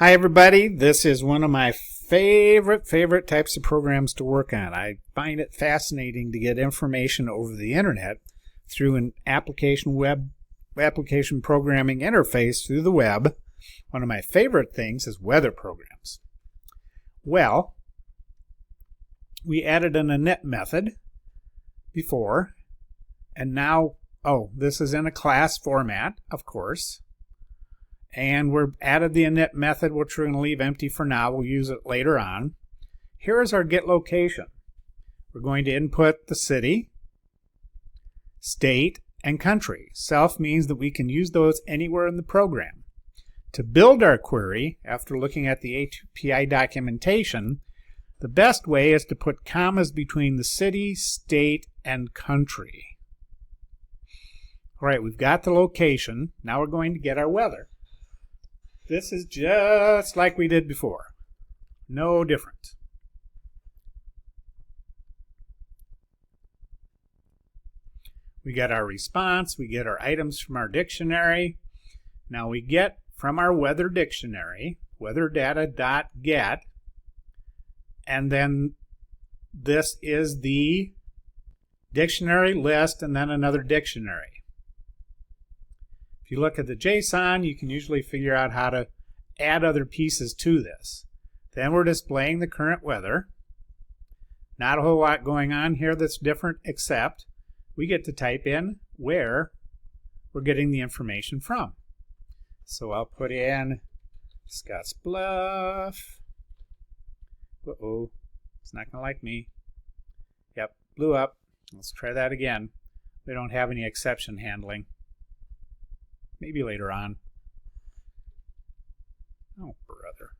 Hi everybody, this is one of my favorite types of programs to work on. I find it fascinating to get information over the internet through an application programming interface through the web. One of my favorite things is weather programs. Well, we added an init method before, and now, this is in a class format, of course. And we've added the init method, which we're going to leave empty for now. We'll use it later on. Here is our get location. We're going to input the city, state, and country. Self means that we can use those anywhere in the program. To build our query, after looking at the API documentation, the best way is to put commas between the city, state, and country. All right, we've got the location. Now we're going to get our weather. This is just like we did before. No different. We get our response. We get our items from our dictionary. Now we get from our weather dictionary, weatherdata.get, and then this is the dictionary list and then another dictionary. If you look at the JSON, you can usually figure out how to add other pieces to this. Then we're displaying the current weather. Not a whole lot going on here that's different, except we get to type in where we're getting the information from. So I'll put in Scottsbluff. Uh-oh, it's not going to like me. Yep, blew up. Let's try that again. We don't have any exception handling. Maybe later on. Oh, brother.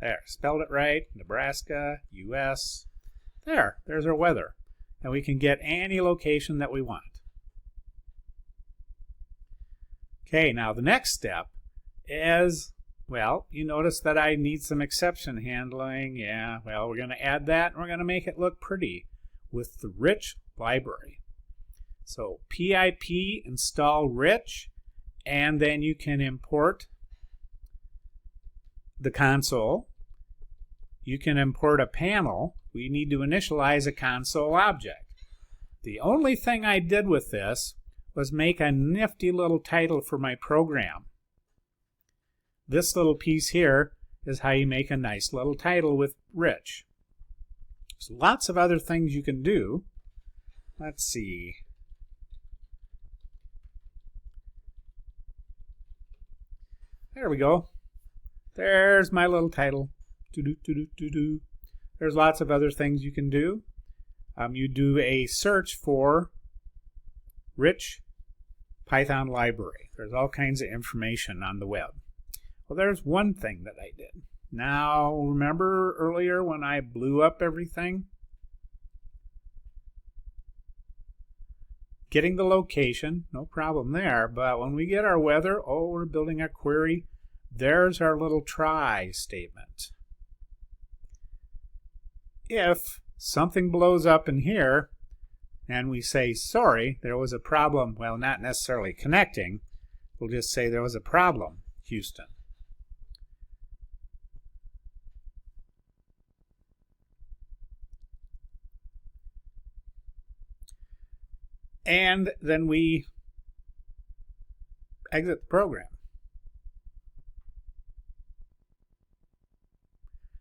There, spelled it right. Nebraska, US. There's our weather. And we can get any location that we want. Okay, now the next step is, well, you notice that I need some exception handling. Yeah, well, we're going to add that, and we're going to make it look pretty with the rich library. So pip install rich, and then you can import the console. You can import a panel. We need to initialize a console object. The only thing I did with this was make a nifty little title for my program. This little piece here is how you make a nice little title with rich. There's lots of other things you can do. Let's see. There we go. There's my little title. There's lots of other things you can do. You do a search for rich Python library. There's all kinds of information on the web. Well, there's one thing that I did. Now, remember earlier when I blew up everything? Getting the location, no problem there, but when we get our weather, we're building a query, there's our little try statement. If something blows up in here and we say, sorry, there was a problem, well, not necessarily connecting, we'll just say there was a problem, Houston. And then we exit the program.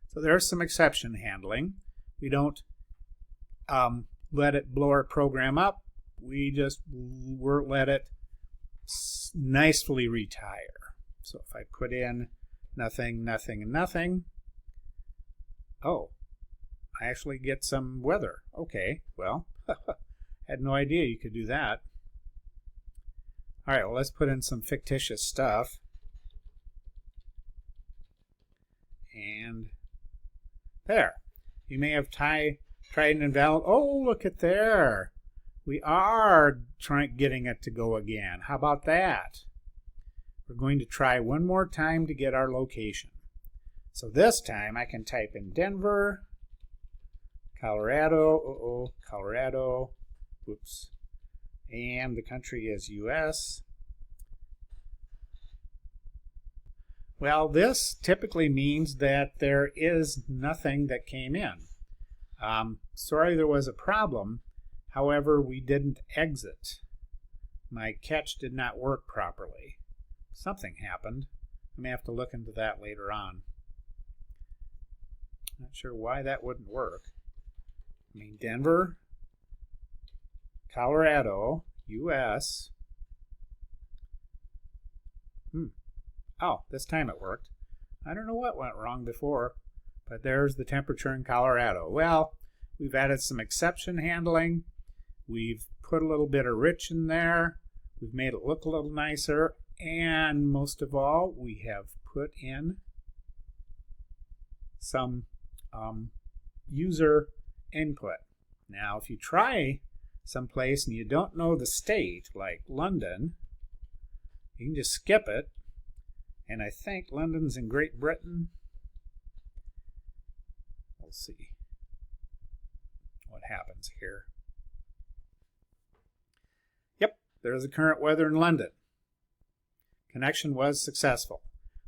So there's some exception handling. We don't let it blow our program up. We just let it nicely retire. So if I put in nothing, nothing, and nothing, I actually get some weather. Okay, well, had no idea you could do that. All right, well, let's put in some fictitious stuff. And there. You may have tried and invalid. Oh, look at there. We are getting it to go again. How about that? We're going to try one more time to get our location. So this time I can type in Denver, Colorado, Colorado, oops, and the country is US, Well, this typically means that there is nothing that came in. Sorry there was a problem. However, we didn't exit. My catch did not work properly. Something happened. I may have to look into that later on. Not sure why that wouldn't work. I mean, Denver, Colorado, US. Oh, this time it worked. I don't know what went wrong before, but there's the temperature in Colorado. Well, we've added some exception handling. We've put a little bit of rich in there. We've made it look a little nicer. And most of all, we have put in some user input. Now, if you try someplace and you don't know the state, like London, you can just skip it. And I think London's in Great Britain. We'll see what happens here. Yep, there's the current weather in London. Connection was successful.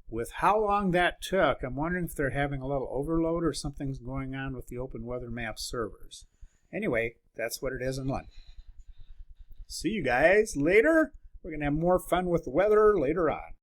With how long that took, I'm wondering if they're having a little overload or something's going on with the OpenWeatherMap servers. Anyway, that's what it is in London. See you guys later. We're going to have more fun with the weather later on.